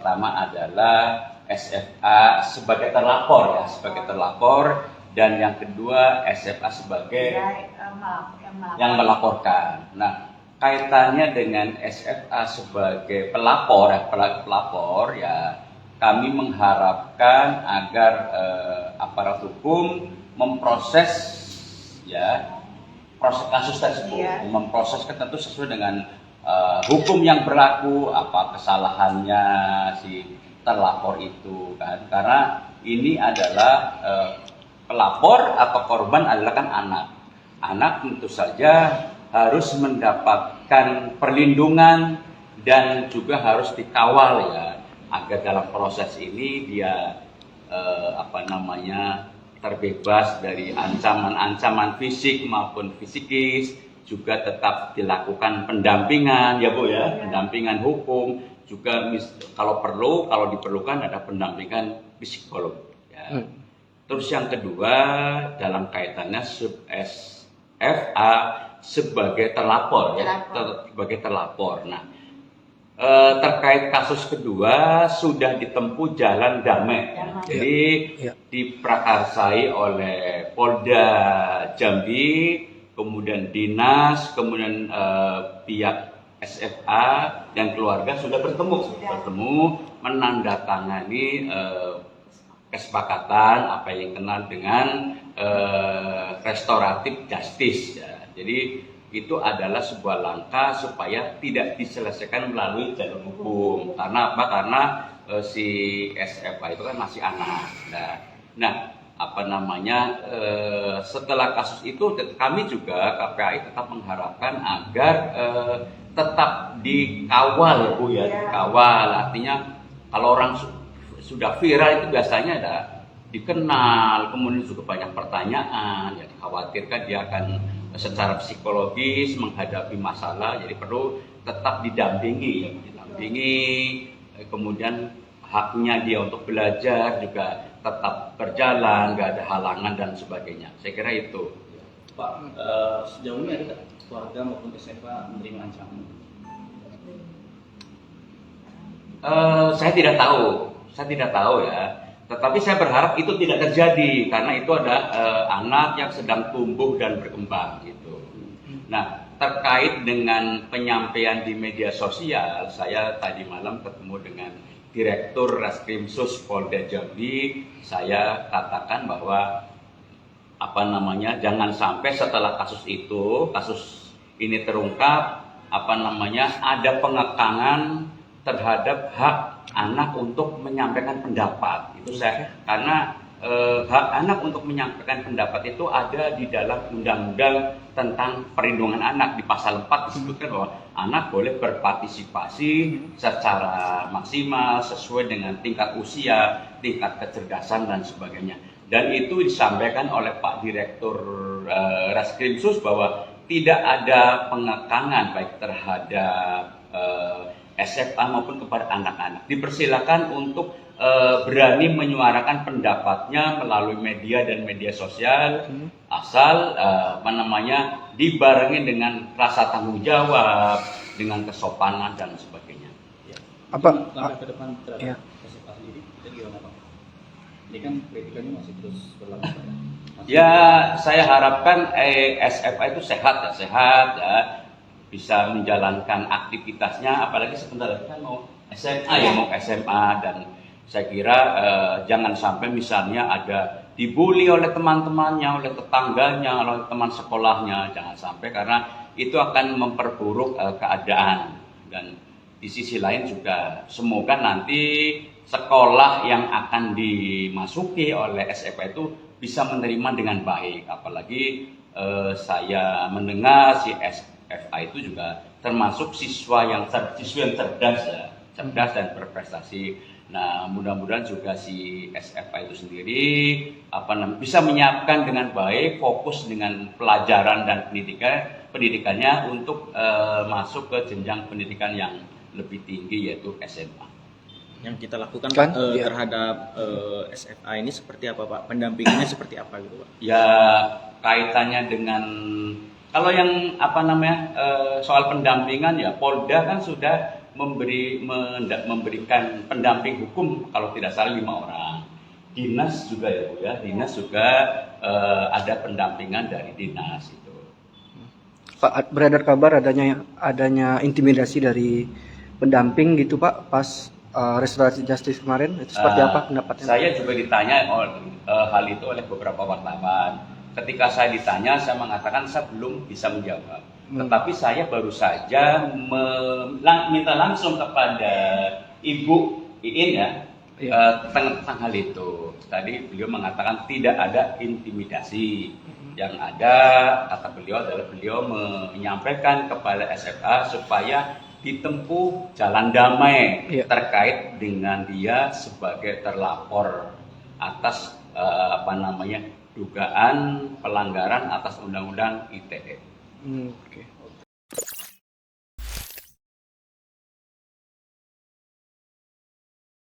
pertama adalah SFA sebagai terlapor, dan yang kedua SFA sebagai yang melaporkan. Nah, kaitannya dengan SFA sebagai pelapor ya, kami mengharapkan agar aparat hukum memproses ya proses kasus tersebut, memproseskan tentu sesuai dengan hukum yang berlaku, apa kesalahannya si terlapor itu kan, karena ini adalah pelapor atau korban adalah kan anak tentu saja harus mendapatkan perlindungan dan juga harus dikawal ya, agar dalam proses ini dia terbebas dari ancaman fisik maupun psikis, juga tetap dilakukan pendampingan ya Bu ya, pendampingan hukum, juga kalau diperlukan ada pendampingan psikolog ya. Terus yang kedua dalam kaitannya SFA sebagai terlapor ya, sebagai terlapor. Nah, terkait kasus kedua sudah ditempuh jalan damai. Jadi diprakarsai oleh Polda Jambi, kemudian dinas, kemudian pihak SFA dan keluarga sudah bertemu menandatangani kesepakatan apa yang kenal dengan restoratif justice ya. Jadi itu adalah sebuah langkah supaya tidak diselesaikan melalui jalur hukum. Karena apa? Karena si SFA itu kan masih anak. Setelah kasus itu kami juga KPAI tetap mengharapkan agar tetap dikawal Bu ya, dikawal. Artinya kalau orang sudah viral itu biasanya ada dikenal, kemudian juga banyak pertanyaan, ya dikhawatirkan dia akan secara psikologis menghadapi masalah, jadi perlu tetap didampingi, kemudian haknya dia untuk belajar juga tetap berjalan, nggak ada halangan dan sebagainya. Saya kira itu. Pak, sejauh ini ada keluarga maupun SFA menerima ancaman? Saya tidak tahu ya. Tetapi saya berharap itu tidak terjadi karena itu ada anak yang sedang tumbuh dan berkembang gitu. Nah, terkait dengan penyampaian di media sosial, saya tadi malam ketemu dengan Direktur Reskrimsus Polda Jambi. Saya katakan bahwa jangan sampai setelah kasus ini terungkap ada pengekangan terhadap hak anak untuk menyampaikan pendapat. Itu karena hak anak untuk menyampaikan pendapat itu ada di dalam Undang-Undang tentang Perlindungan Anak. Di pasal 4 disebutkan bahwa anak boleh berpartisipasi secara maksimal sesuai dengan tingkat usia, tingkat kecerdasan dan sebagainya. Dan itu disampaikan oleh Pak Direktur Reskrimsus bahwa tidak ada pengekangan baik terhadap SFA maupun kepada anak-anak. Dipersilakan untuk berani menyuarakan pendapatnya melalui media dan media sosial, asal dibarengi dengan rasa tanggung jawab, dengan kesopanan dan sebagainya. Langkah ke depan terhadap SFA sendiri kita gimana Pak? Ini kan kritikannya masih terus berlangsung. Ya, saya harapkan SFA itu sehat ya. Bisa menjalankan aktivitasnya, apalagi sebentar lagi kan mau SMA dan saya kira jangan sampai misalnya ada dibully oleh teman-temannya, oleh tetangganya, oleh teman sekolahnya, jangan sampai karena itu akan memperburuk keadaan. Dan di sisi lain juga semoga nanti sekolah yang akan dimasuki oleh SFA itu bisa menerima dengan baik, apalagi saya mendengar si SFA itu juga termasuk siswa yang cerdas dan berprestasi. Nah, mudah-mudahan juga si SFA itu sendiri bisa menyiapkan dengan baik, fokus dengan pelajaran dan pendidikannya untuk masuk ke jenjang pendidikan yang lebih tinggi yaitu SMA. Yang kita lakukan terhadap SFA ini seperti apa Pak? Pendampingannya seperti apa gitu Pak? Ya, kaitannya dengan kalau yang soal pendampingan ya Polda kan sudah memberikan pendamping hukum kalau tidak salah 5 orang. Dinas juga ya Bu ya, dinas juga ada pendampingan dari dinas itu. Pak, beredar kabar adanya intimidasi dari pendamping gitu Pak pas restoratif justice kemarin, itu seperti apa pendapatnya? Saya juga ditanya hal itu oleh beberapa wartawan. Ketika saya ditanya, saya mengatakan saya belum bisa menjawab. Tetapi saya baru saja minta langsung kepada Ibu Iin ya, tentang hal itu. Tadi beliau mengatakan tidak ada intimidasi. Yang ada, kata beliau adalah beliau menyampaikan kepada SFA supaya ditempuh jalan damai terkait dengan dia sebagai terlapor atas dugaan pelanggaran atas undang-undang ITE. Oke.